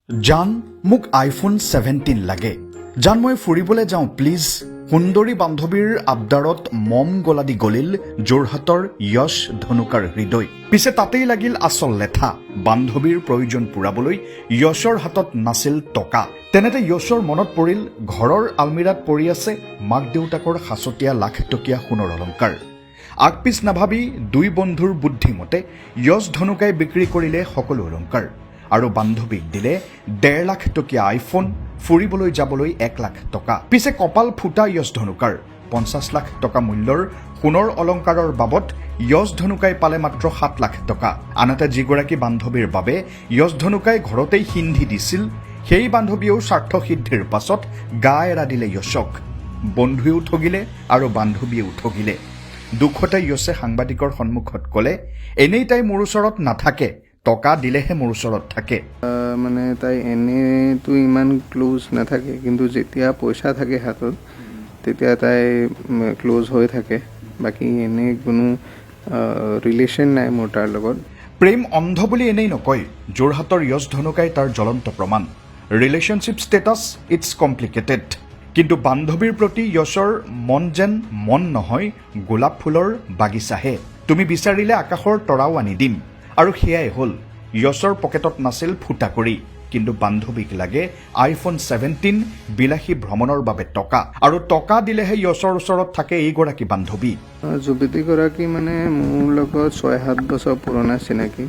জান মোক আইফোন 17 লাগে। জান মই ফুৰিবলৈ যাওঁ প্লিজ। সুন্দৰী বান্ধৱীৰ আবদাৰত মম গলা দি গলিল যোৰহাটৰ যশ ধনুকাৰ হৃদয়। পিছে তাতেই লাগিল আচল লেঠা। বান্ধৱীৰ প্ৰয়োজন পূৰাবলৈ যশৰ হাতত নাছিল টকা। তেনেতে যশৰ মনত পৰিল ঘৰৰ আলমিৰাত পৰি আছে মাক দেউতাকৰ সাঁচতীয়া লাখ টকীয়া সোণৰ অলংকাৰ। আগপিছ নাভাবি দুই বন্ধুৰ বুদ্ধিমতে যশ ধনুকাই বিক্ৰী কৰিলে সকলো অলংকাৰ আৰু বান্ধৱীক দিলে 1.5 লাখ টকীয়া আইফোন, ফুৰিবলৈ যাবলৈ 1 লাখ টকা। পিছে কপাল ফুটা যশ ধনুকাৰ। 50 লাখ টকা মূল্যৰ সোণৰ অলংকাৰৰ বাবদ যশ ধনুকাই পালে মাত্ৰ 7 লাখ টকা। আনহাতে যিগৰাকী বান্ধৱীৰ বাবে যশ ধনুকাই ঘৰতেই সিন্ধি দিছিল, সেই বান্ধৱীয়েও স্বাৰ্থ সিদ্ধিৰ পাছত গা এৰা দিলে যশক। বন্ধুৱেও ঠগিলে আৰু বান্ধৱীয়েও ঠগিলে। দুখতে যশে সাংবাদিকৰ সন্মুখত ক'লে, এনেই তাই মোৰ ওচৰত নাথাকে, টকা দিলেহে মোৰ ওচৰত থাকে। মানে তাই এনেতো ইমান ক্লোজ নাথাকে, কিন্তু যেতিয়া পইচা থাকে হাতত তেতিয়া তাই ক্লোজ হৈ থাকে। বাকী এনেই কোনো ৰিলেশ্যন নাই মোৰ তাৰ লগত। প্ৰেম অন্ধ বুলি এনেই নকয়। যোৰহাটৰ যশ ধনুকাই তাৰ জ্বলন্ত প্ৰমাণ। Relationship status it's complicated. কিন্তু বান্ধৱীৰ প্ৰতি যশৰ মন যেন মন নহয়, গোলাপ ফুলৰ বাগিচাহে। তুমি বিচাৰিলে আকাশৰ তৰাও আনি দিম। আৰু সেয়াই হ'ল। যশৰ পকেটত নাছিল ফুটা কৰি, কিন্তু বান্ধৱীক লাগে আইফোন 17, বিলাসী ভ্ৰমণৰ বাবে টকা। আৰু টকা দিলেহে যশৰ ওচৰত থাকে এইগৰাকী বান্ধৱী। যুৱতীগৰাকী মানে মোৰ লগত 6-7 বছৰ পুৰণা চিনাকি।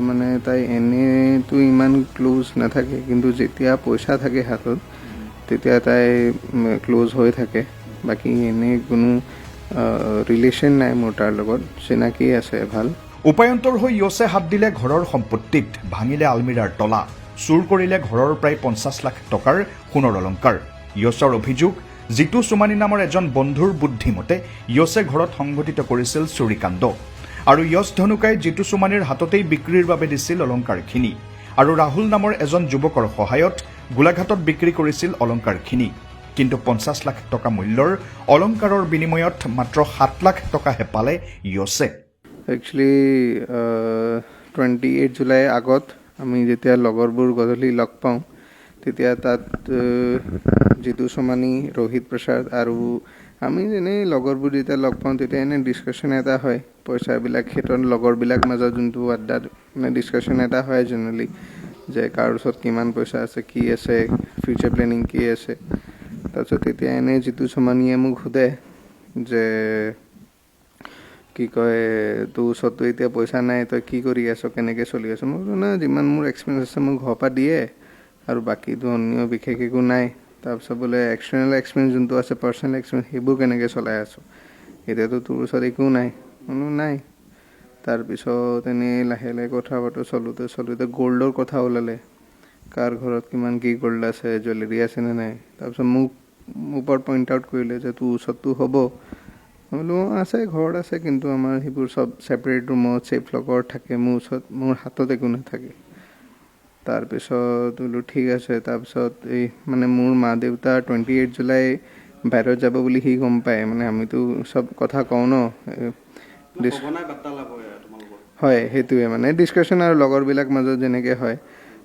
মানে তাই এনেতো ইমান ক্লোজ নাথাকে, কিন্তু যেতিয়া পইচা থাকে হাতত তেতিয়া তাই ক্লোজ হৈ থাকে। বাকী এনেই কোনো ৰিলেশ্যন নাই মোৰ তাৰ লগত, চিনাকি আছে ভাল। উপায়ন্তৰ হৈ যশে হাত দিলে ঘৰৰ সম্পত্তিত, ভাঙিলে আলমিৰাৰ তলা, চুৰ কৰিলে ঘৰৰ প্ৰায় 50 লাখ টকাৰ সোণৰ অলংকাৰ। যশৰ অভিযোগ, জিতু চুমানী নামৰ এজন বন্ধুৰ বুদ্ধিমতে যশে ঘৰত সংঘটিত কৰিছিল চুৰিকাণ্ড। আৰু যশ ধনুকাই জিতু চুমানীৰ হাততেই বিক্ৰীৰ বাবে দিছিল অলংকাৰখিনি। আৰু ৰাহুল নামৰ এজন যুৱকৰ সহায়ত গোলাঘাটত বিক্ৰী কৰিছিল অলংকাৰখিনি। কিন্তু 50 লাখ টকা মূল্যৰ অলংকাৰৰ বিনিময়ত মাত্ৰ 7 লাখ টকাহে পালে যশে। একচুৱেলি 28 জুলাই আগত আমি যেতিয়া লগৰবোৰ গধূলি লগ পাওঁ, তেতিয়া তাত জিতু চুমানী, ৰোহিত প্ৰসাদ আৰু আমি এনেই লগৰবোৰ যেতিয়া লগ পাওঁ তেতিয়া এনেই ডিছকাশ্যন এটা হয়। পইচাবিলাক ক্ষেত্ৰত লগৰবিলাক মাজত যোনটো আড্ডাত মানে ডিছকাশ্যন এটা হয় জেনেৰেলি, যে কাৰ ওচৰত কিমান পইচা আছে, কি আছে, ফিউচাৰ প্লেনিং কি আছে। তাৰপিছত তেতিয়া এনেই জিতু চুমানীয়ে মোক সোধে যে কি কয়, তোৰ ওচৰততো এতিয়া পইচা নাই, তই কি কৰি আছ, কেনেকৈ চলি আছ? মই বোলো না, যিমান মোৰ এক্সপেৰিয়েঞ্চ আছে মোক ঘৰৰ পৰা দিয়ে, আৰু বাকীতো অন্য বিশেষ একো নাই। তাৰপিছত বোলে এক্সটাৰ্নেল এক্সপেৰিয়েঞ্চ যোনটো আছে, পাৰ্চনেল এক্সপেৰিয়েঞ্চ, সেইবোৰ কেনেকৈ চলাই আছোঁ? এতিয়াতো তোৰ ওচৰত একো নাই। বোলো নাই। তাৰপিছত এনেই লাহে লাহে কথা পাতো, চলোতে গ'ল্ডৰ কথা ওলালে। কাৰ ঘৰত কিমান কি গ'ল্ড আছে, জুৱেলাৰী আছেনে নাই। তাৰপিছত মোক ওপৰত পইণ্ট আউট কৰিলে যে তোৰ ওচৰততো হ'ব। মই বোলো আছে, ঘৰত আছে, কিন্তু আমাৰ সেইবোৰ চব ছেপাৰেট ৰুমত ছেফ লকত থাকে, মোৰ ওচৰত মোৰ হাতত একো নাথাকে। তাৰপিছত বোলো ঠিক আছে। তাৰপিছত এই মানে মোৰ মা দেউতা 28 জুলাই বাহিৰত যাব বুলি সি গম পায়। মানে আমিতো চব কথা কওঁ ন, হয় সেইটোৱে মানে ডিছকাশ্যন আৰু লগৰবিলাক মাজত যেনেকৈ হয়।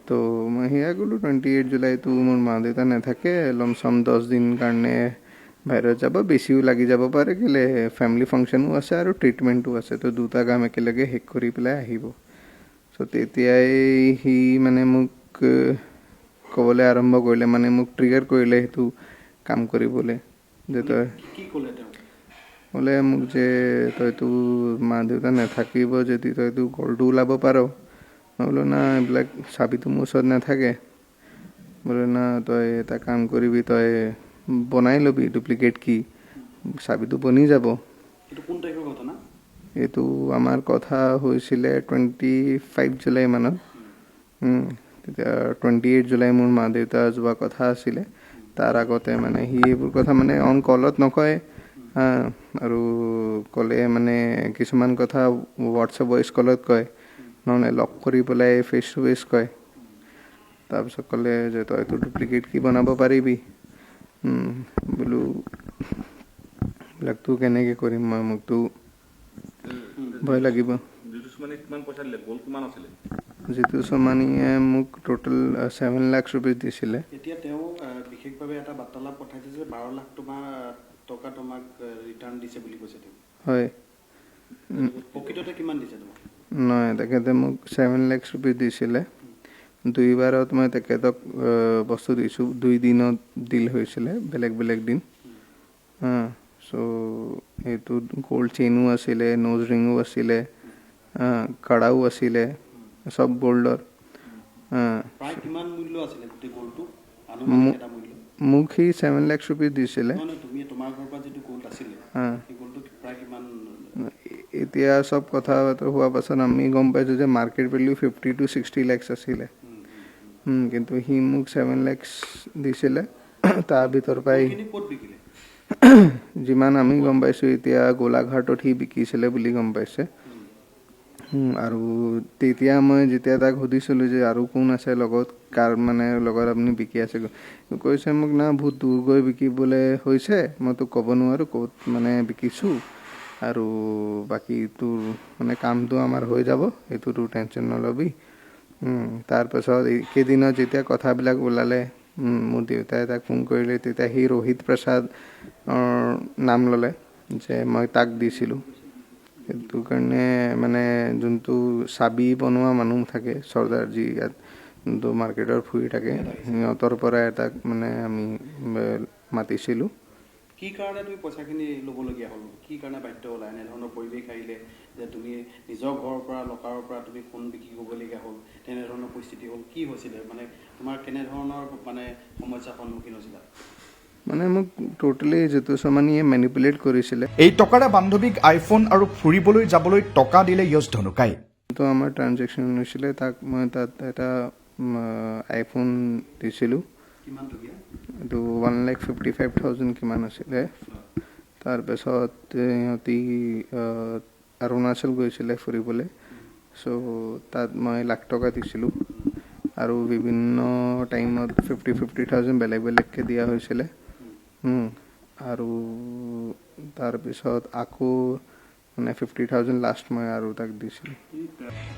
তো মই সেয়া ক'লোঁ 28 জুলাইতো মোৰ মা দেউতা নাথাকে, লমচম 10 দিন কাৰণে বাহিৰত যাব, বেছিও লাগি যাব পাৰে, কেলৈ ফেমিলি ফাংচনো আছে আৰু ট্ৰিটমেণ্টো আছে। তো দুটা কাম একেলগে শেষ কৰি পেলাই আহিব। চ' তেতিয়াই সি মানে মোক ক'বলৈ আৰম্ভ কৰিলে, মানে মোক ট্ৰিগাৰ কৰিলে সেইটো কাম কৰিবলৈ। যে তই বোলে মোক যে তইতো মা দেউতা নাথাকিব যদি তইতো গ'ল্ডটো ওলাব পাৰ। মই বোলো না, এইবিলাক চাবিটো মোৰ ওচৰত নাথাকে। বোলে না, তই এটা কাম কৰিবি, তই বনাই ল'বি ডুপ্লিকেট কি, চাবিটো বনি যাব। এইটো আমাৰ কথা হৈছিলে 25 জুলাই মানত। তেতিয়া 28 জুলাই মোৰ মা দেউতা যোৱা কথা আছিলে। তাৰ আগতে মানে সি এইবোৰ কথা মানে অন কলত নকয়, আৰু ক'লে মানে কিছুমান কথা হোৱাটছএপ ভইচ কলত কয়, নহ'লে লগ কৰি পেলাই ফেচ টু ফেচ কয়। তাৰপিছত ক'লে যে তইতো ডুপ্লিকেট কি বনাব পাৰিবি। বোলো এইবিলাকতো কেনেকৈ কৰিম মই, মোকতো ভয় লাগিব। জিতু সোমানীয়ে মোক টোটেল 7 লাখ ৰুপিজ দিছিলে। এতিয়া তেওঁ বিশেষভাৱে এটা বাৰ্তালাপ পঠাইছে যে 12 লাখ টকা তোমাক ৰিটাৰ্ণ দিছে বুলি কৈছে তেওঁ। হয়, প্ৰকৃততে কিমান দিছে তোমাক? নহয়, তেখেতে মোক 7 লাখ ৰুপিজ দিছিলে। দুইবাৰত মই তেখেতক বস্তু দিছোঁ, 2 দিনত ডিল হৈছিলে, বেলেগ বেলেগ দিন। চ' এইটোত গ'ল্ড চেইনো আছিলে, ন'জ ৰিঙো আছিলে, কড়াও আছিলে, চব গ'ল্ডৰ। প্ৰায় কিমান মূল্য আছিলে গোটেই গ'ল্ডটো? আনুমানিক এটা মূল্য? মোক সি 7 লাখ ৰুপিজ দিছিলে। নহয়, তুমি তোমাৰ ঘৰৰ পৰা যিটো গ'ল্ড আছিলে সেই গ'ল্ডটো প্ৰায় কিমান? এতিয়া চব কথা হোৱাৰ পাছত আমি গম পাইছোঁ যে মাৰ্কেট ভেলিউ 50 to 60 lakhs আছিলে। কিন্তু সি মোক 7 lakhs দিছিলে। তাৰ ভিতৰৰ পৰাই এইখিনি ক'ত বিকিলে? যিমান আমি গম পাইছোঁ এতিয়া গোলাঘাটত সি বিকিছিলে বুলি গম পাইছে। আৰু তেতিয়া মই যেতিয়া তাক সুধিছিলোঁ যে আৰু কোন আছে লগত, কাৰ মানে লগত আপুনি বিকি আছে, কৈছে মোক না বহুত দূৰ গৈ বিকিবলৈ হৈছে, মই তোক ক'ব নোৱাৰোঁ ক'ত মানে বিকিছোঁ, আৰু বাকী তোৰ মানে কামটো আমাৰ হৈ যাব, সেইটো তোৰ টেনশ্যন নল'বি। তাৰপাছত এইকেইদিনত যেতিয়া কথাবিলাক ওলালে, মোৰ দেউতাই তাক ফোন কৰিলে, তেতিয়া সি ৰোহিত প্ৰসাদ নাম ল'লে যে মই তাক দিছিলোঁ। সেইটো কাৰণে মানে যোনটো চাবি বনোৱা মানুহ থাকে চৰ্দাৰজী, ইয়াত যোনটো মাৰ্কেটৰ ফুৰি থাকে, সিহঁতৰ পৰা তাক মানে আমি মাতিছিলোঁ। কি কাৰণে তুমি পইচাখিনি ল'বলগীয়া হ'ল? কি কাৰণে বাধ্য হ'লা? এনেধৰণৰ পৰিৱেশ আহিলে যে তুমি নিজৰ ঘৰৰ পৰা লকাৰৰ পৰা তুমি সোণ বিক্ৰী কৰিবলগীয়া হ'ল, তেনেধৰণৰ পৰিস্থিতি হ'ল, কি হৈছিলে? মানে তোমাৰ কেনেধৰণৰ মানে সমস্যাৰ সন্মুখীন হৈছিলা? মানে মোক টোটেলি জিতু সোমানীয়ে মেনিপুলেট কৰিছিলে। এই টকাৰে বান্ধৱীক আইফোন আৰু ফুৰিবলৈ যাবলৈ টকা দিলে য়শ ধনুকাই। তো আমাৰ ট্ৰানজেকশ্যন হৈছিলে, তাক মই তাত এটা আইফোন দিছিলোঁ। কিমান টকীয়া? এইটো 1,55,000 কিমান আছিলে। তাৰপাছত সিহঁতি অৰুণাচল গৈছিলে ফুৰিবলৈ, চ' তাত মই 1 লাখ টকা দিছিলোঁ। আৰু বিভিন্ন টাইমত 50,000 বেলেগ বেলেগকৈ দিয়া হৈছিলে। আৰু তাৰপিছত আকৌ মানে 50,000 লাষ্ট মই আৰু তাক দিছিলোঁ।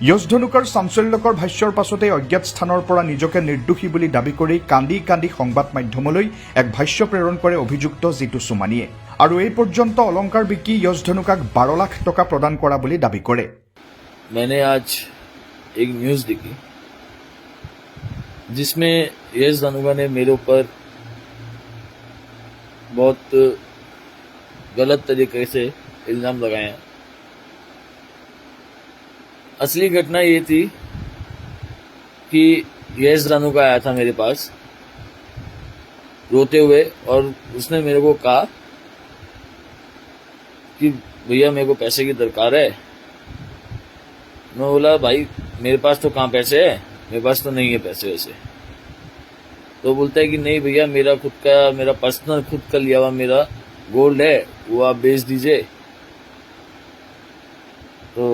য়শ ধনুকাৰ চাঞ্চল্যকৰ ভাষ্যৰ পাছতে অজ্ঞাত স্থানৰ পৰা নিজকে নিৰ্দোষী বুলি দাবী কৰি কান্দি কান্দি সংবাদ মাধ্যমলৈ এক ভাষ্য প্ৰেৰণ কৰে অভিযুক্ত জিতু সোমানীয়ে। আৰু এই পৰ্যন্ত অলংকাৰ বিকি য়শ ধনুকাক 12 লাখ টকা প্ৰদান কৰা বুলি দাবী কৰে। मैंने आज एक न्यूज़ देखी जिसमें यश धनुका ने मेरे ऊपर बहुत गलत तरीके से इल्जाम लगाए हैं। असली घटना ये थी कि यश धनुका आया था मेरे पास रोते हुए, और उसने मेरे को कहा कि भैया मेरे को पैसे की दरकार है। मैं बोला भाई मेरे पास तो कहाँ पैसे है, मेरे पास तो नहीं है पैसे वैसे। तो बोलता है कि नहीं भैया मेरा खुद का, मेरा पर्सनल खुद का लिया हुआ मेरा गोल्ड है, वो आप बेच दीजिए। तो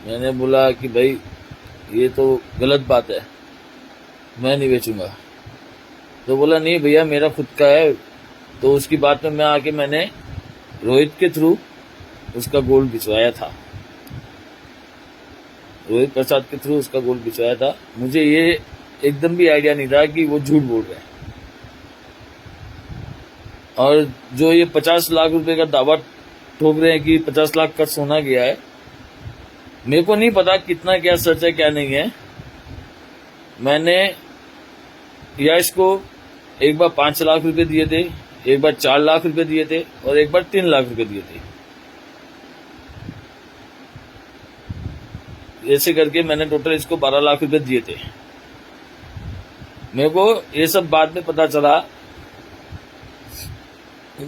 मैंने बोला कि भाई ये तो गलत बात है, मैं नहीं बेचूंगा। तो बोला नहीं भैया मेरा खुद का है। तो उसकी बात में मैं आके मैंने रोहित के थ्रू उसका गोल्ड बिचवाया था, रोहित प्रसाद के थ्रू उसका गोल्ड बिचवाया था। मुझे ये एकदम भी आइडिया नहीं था कि वो झूठ बोल रहे हैं। और जो ये 50 लाख रुपए का दावा ठोक रहे हैं कि 50 लाख का सोना गया है, मेरे को नहीं पता कितना क्या सच है क्या नहीं है। मैंने यश को एक बार 5 लाख रुपए दिए थे, एक बार 4 लाख रुपए दिए थे, और एक बार 3 लाख रुपए दिए थे। ऐसे करके मैंने टोटल इसको 12 लाख रुपए दिए थे। मेरे को ये सब बाद में पता चला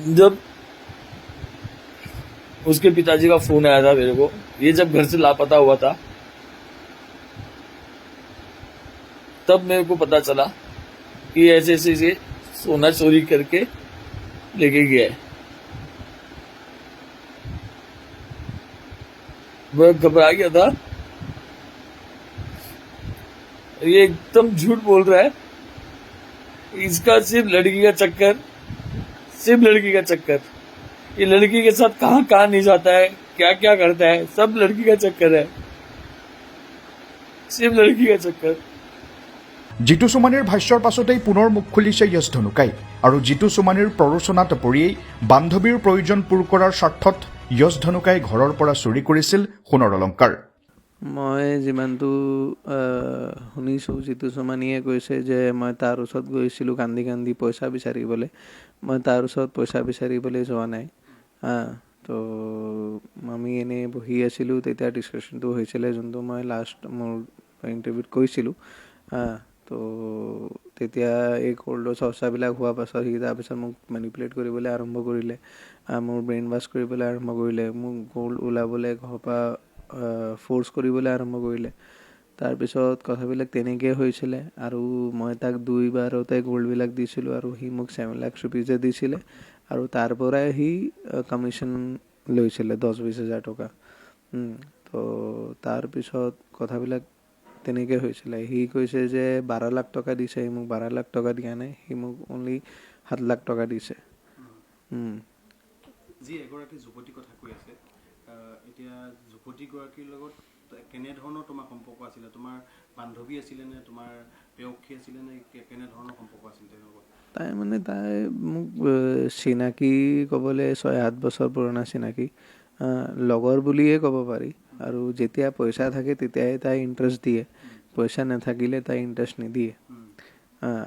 जब उसके पिताजी का फोन आया था मेरे को, ये जब घर से लापता हुआ था तब मेरे को पता चला कि ऐसे ऐसे से सोना चोरी करके लेके गया है। मैं घबरा गया था, ये एकदम झूठ बोल रहा है। इसका सिर्फ लड़की का चक्कर, सिर्फ लड़की का चक्कर। ये लड़की के साथ कहाँ कहाँ नहीं जाता है, क्या क्या करता है, सब लड़की का चक्कर है। सिर्फ लड़की का चक्कर। জিতু চোমানীৰ ভাষ্যৰ পাছতেই পুনৰ মুখ খুলিছে য়শ ধনুকাই আৰু জিতু চোমানীৰ প্ৰৰোচনাত পৰিয়েই বান্ধৱীৰ প্ৰয়োজন পূৰ কৰাৰ স্বাৰ্থত য়শ ধনুকাই ঘৰৰ পৰা চুৰি কৰিছিল সোণৰ অলংকাৰ। মই যিমানটো শুনিছোঁ জিতু চোমানীয়ে কৈছে যে মই তাৰ ওচৰত গৈছিলোঁ কান্দি কান্দি পইচা বিচাৰিবলৈ। মই তাৰ ওচৰত পইচা বিচাৰিবলৈ যোৱা নাই। তো আমি এনেই বহি আছিলোঁ, তেতিয়া ডিছকাশ্যনটো হৈছিলে যোনটো মই লাষ্ট মোৰ ইণ্টাৰভিউত কৈছিলোঁ। তো তেতিয়া এই গ'ল্ডৰ চৰ্চাবিলাক হোৱাৰ পাছত সি তাৰপিছত মোক মেনিপুলেট কৰিবলৈ আৰম্ভ কৰিলে, মোৰ ব্ৰেইন ৱাছ কৰিবলৈ আৰম্ভ কৰিলে, মোক গ'ল্ড ওলাবলৈ ঘৰৰ পৰা ফ'ৰ্চ কৰিবলৈ আৰম্ভ কৰিলে। তাৰপিছত কথাবিলাক তেনেকৈ হৈছিলে আৰু মই তাক দুইবাৰতে গ'ল্ডবিলাক দিছিলোঁ আৰু সি মোক 7 লাখ ৰুপিজে দিছিলে আৰু তাৰ পৰাই সি কমিশ্যন লৈছিলে 10-20 হাজাৰ টকা। তো তাৰপিছত কথাবিলাক তেনেকৈ হৈছিলে। সি কৈছে যে 12 লাখ টকা দিছে, সি মোক 12 লাখ টকা দিয়া নাই, সি মোক অনলি 7 লাখ টকা দিছে। যি এগৰাকী যুৱতীৰ কথা কৈ আছে, এতিয়া যুৱতীগৰাকীৰ লগত কেনেধৰণৰ তোমাৰ সম্পৰ্ক আছিলে? তোমাৰ বান্ধৱী আছিলে নে তোমাৰ প্ৰেয়সী আছিলে নে কেনেধৰণৰ সম্পৰ্ক আছিল তেওঁলোকৰ? তাই মোক চিনাকি ক'বলৈ 6-7 বছৰ পুৰণা চিনাকি, লগৰ বুলিয়ে ক'ব পাৰি। আৰু যেতিয়া পইচা থাকে তেতিয়াই তাই ইণ্টাৰেষ্ট দিয়ে, পইচা নাথাকিলে তাই ইণ্টাৰেষ্ট নিদিয়ে।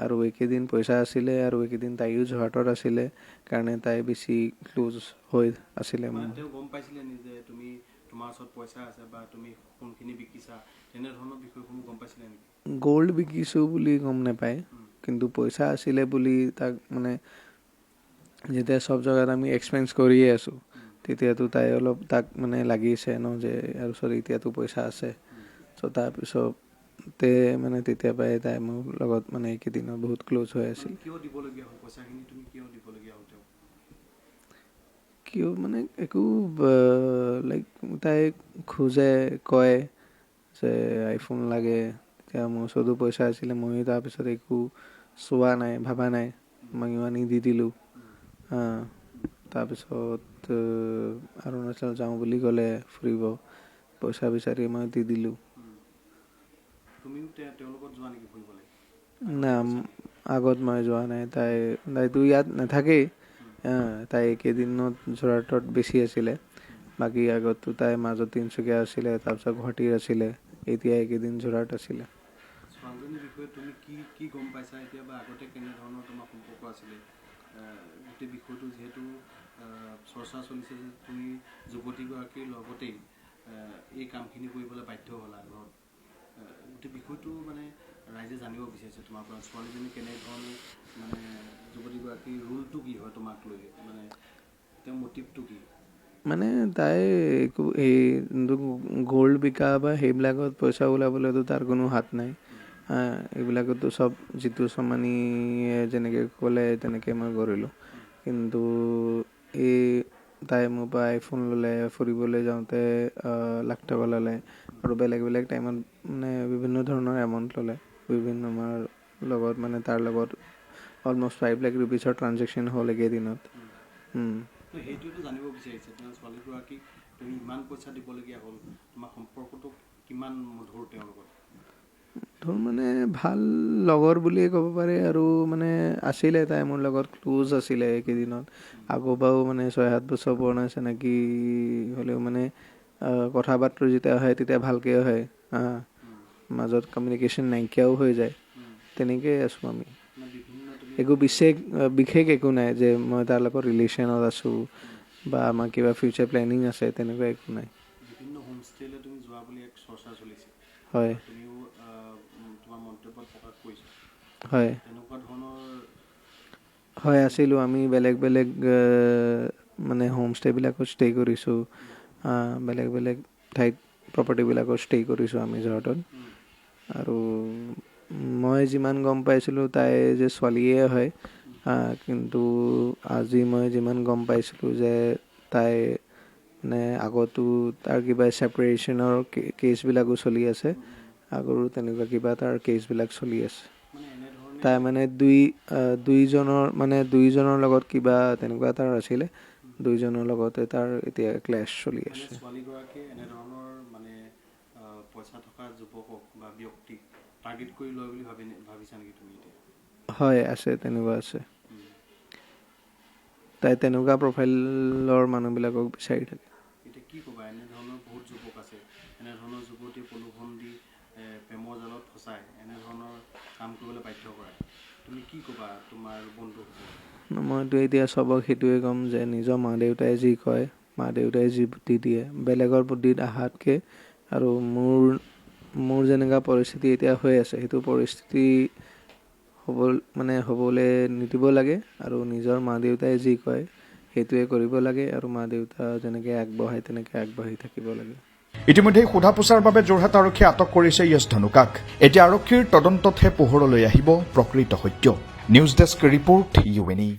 আৰু এইকেইদিন পইচা আছিলে আৰু এইকেইদিন তাইও যোৰহাটত আছিলে কাৰণে তাই বেছি ক্ল'জ হৈ আছিলে। তেওঁ গম পাইছিলে নি যে তুমি তোমাৰ ওচৰত পইচা আছে বা তুমি কোনখিনি বিকিছা, তেনেধৰণৰ বিষয়সমূহ গম পাইছিলে নেকি? গ'ল্ড বিকিছোঁ বুলি গম নাপায়, কিন্তু পইচা আছিলে বুলি তাক মানে যেতিয়া চব জেগাত আমি এক্সপেঞ্চ কৰিয়ে আছোঁ তেতিয়াতো তাই অলপ তাক মানে লাগিছে ন যে ইয়াৰ ওচৰত এতিয়াতো পইচা আছে। চ' তাৰপিছতে মানে তেতিয়া পৰাই তাই মোৰ লগত মানে এইকেইদিনত বহুত ক্ল'জ হৈ আছিল। কিয় দিবলগীয়া হ'ল পইচাখিনি? তুমি কিয় দিবলগীয়া হ'ল তেওঁক? কিয় মানে একো লাইক তাই খোজে, কয় যে আইফোন লাগে। এতিয়া মোৰ ওচৰতো পইচা আছিলে, ময়ো তাৰপিছত একো চোৱা নাই, ভাবা নাই, ময়ো আনি দি দিলোঁ। তাৰপিছত অৰুণাচল যাওঁ বুলি ক'লে ফুৰিব, পইচা বিচাৰি মই দি দিলোঁ। তুমিও তেওঁৰ লগত যোৱা নেকি ফুৰিবলৈ? না, আগত মই যোৱা নাই। তাইতো ইয়াত নাথাকেই, তাই এইকেইদিনত যোৰহাটত বেছি আছিলে। বাকী আগততো তাই মাজত তিনিচুকীয়া আছিলে, তাৰপিছত গুৱাহাটীত আছিলে, এতিয়া এইকেইদিন যোৰহাট আছিলে। ছোৱালীজনীৰ বিষয়ে তুমি কি গম পাইছা এতিয়া বা আগতে কেনেধৰণৰ তোমাৰ সম্পৰ্ক আছিলে? গোটেই বিষয়টো যিহেতু চৰ্চা চলিছে যে তুমি যুৱতীগৰাকীৰ লগতেই এই কামখিনি কৰিবলৈ বাধ্য হ'লা ঘৰত, গোটেই বিষয়টো মানে ৰাইজে জানিব বিচাৰিছে তোমাৰ পৰা। ছোৱালীজনী কেনেধৰণৰ, মানে যুৱতীগৰাকীৰ ৰোলটো কি হয় তোমাক লৈ, মানে তেওঁৰ মটিভটো কি? মানে তাই একো এই গ'ল্ড বিকা বা সেইবিলাকত পইচা ওলাবলৈতো তাৰ কোনো হাত নাই। এইবিলাকতো চব জিতু চোমানীয়ে যেনেকৈ ক'লে তেনেকৈ মই কৰিলোঁ। কিন্তু তাই মোৰ পৰা আইফোন ল'লে, ফুৰিবলৈ যাওঁতে লাখ টকা ল'লে আৰু বেলেগ বেলেগ টাইমত মানে বিভিন্ন ধৰণৰ এমাউণ্ট ল'লে। আমাৰ লগত মানে তাৰ লগত অলমষ্ট 5 লাখ ৰুপিজৰ ট্ৰানজেকশ্যন হ'ল এইকেইদিনত। সেইটোতো জানিব বিচাৰিছে তেওঁ ছোৱালীগৰাকীক তুমি ইমান পইচা দিবলগীয়া হ'ল, তোমাৰ সম্পৰ্কটো কিমান মধুৰ তেওঁৰ লগত? মানে ভাল লগৰ বুলিয়ে ক'ব পাৰে আৰু মানে আছিলে তাই মোৰ লগত ক্ল'জ আছিলে এইকেইদিনত। আগৰ পৰাও মানে 6-7 বছৰ পুৰণা চিনাকি হ'লেও মানে কথা বাৰ্তা যেতিয়া হয় তেতিয়া ভালকৈ হয়, মাজত কমিউনিকেশ্যন নাইকিয়াও হৈ যায়। তেনেকৈয়ে আছোঁ আমি। একো বিশেষ একো নাই যে মই তাৰ লগত ৰিলেশ্যনত আছোঁ বা আমাৰ কিবা ফিউচাৰ প্লেনিং আছে, তেনেকুৱা একো নাই। বিভিন্ন হোমষ্টেলৈ তুমি যোৱা বুলি এক চৰ্চা চলিছে, হয় তুমিও তোমাৰ মন্তব্যত প্ৰকাশ কৰিছা। হয় তেনেকুৱা ধৰণৰ হয় আছিলোঁ। আমি বেলেগ বেলেগ মানে হোমষ্টেবিলাকত ষ্টে' কৰিছোঁ, বেলেগ বেলেগ ঠাইত প্ৰপাৰ্টিবিলাকত ষ্টে' কৰিছোঁ আমি যোৰহাটত। আৰু মই যিমান গম পাইছিলোঁ তাই যে ছোৱালীয়ে হয়, কিন্তু আজি মই যিমান গম পাইছিলোঁ যে তাই মানে আগতো তাৰ কিবা ছেপাৰেশ্যনৰ কেছবিলাকো চলি আছে, আগৰো তেনেকুৱা কিবা তাৰ কেছবিলাক চলি আছে। তাই মানে দুইজনৰ লগত কিবা তেনেকুৱা তাৰ আছিলে, দুইজনৰ লগতে তাৰ এতিয়া ক্লেছ চলি আছে। ছোৱালীগৰাকীয়ে এনেধৰণৰ মানে পইচা থকা যুৱকক বা ব্যক্তিক টাৰ্গেট কৰি লয় বুলি ভাবিছা নেকি তুমি এতিয়া? হয়, আছে, তেনেকুৱা আছে। তাই তেনেকুৱা প্ৰফাইলৰ মানুহবিলাকক বিচাৰি থাকে। এতিয়া কি ক'বা, এনেধৰণৰ বহুত যুৱক আছে, এনেধৰণৰ যুৱতী প্ৰলোভন দি প্ৰেমৰ জালত ফচাই এনেধৰণৰ কাম কৰিবলৈ বাধ্য কৰায়, তুমি কি ক'বা তোমাৰ বন্ধুসকলক? মইতো এতিয়া চবক সেইটোৱে ক'ম যে নিজৰ মা দেউতাই যি কয়, মা দেউতাই যি বুদ্ধি দিয়ে, বেলেগৰ বুদ্ধিত আহাতকৈ, আৰু মোৰ যেনেকুৱা পৰিস্থিতি এতিয়া হৈ আছে, সেইটো পৰিস্থিতি হ'বলৈ নিদিব লাগে, আৰু নিজৰ মা দেউতাই যি কয় সেইটোৱে কৰিব লাগে, আৰু মা দেউতা যেনেকৈ আগবঢ়ায় তেনেকৈ আগবাঢ়ি থাকিব লাগে। ইতিমধ্যে সোধা পোছাৰ বাবে যোৰহাট আৰক্ষীয়ে আটক কৰিছে য়শ ধনুকাক। এতিয়া আৰক্ষীৰ তদন্ততহে পোহৰলৈ আহিব প্ৰকৃত সত্য। News desk report UNE।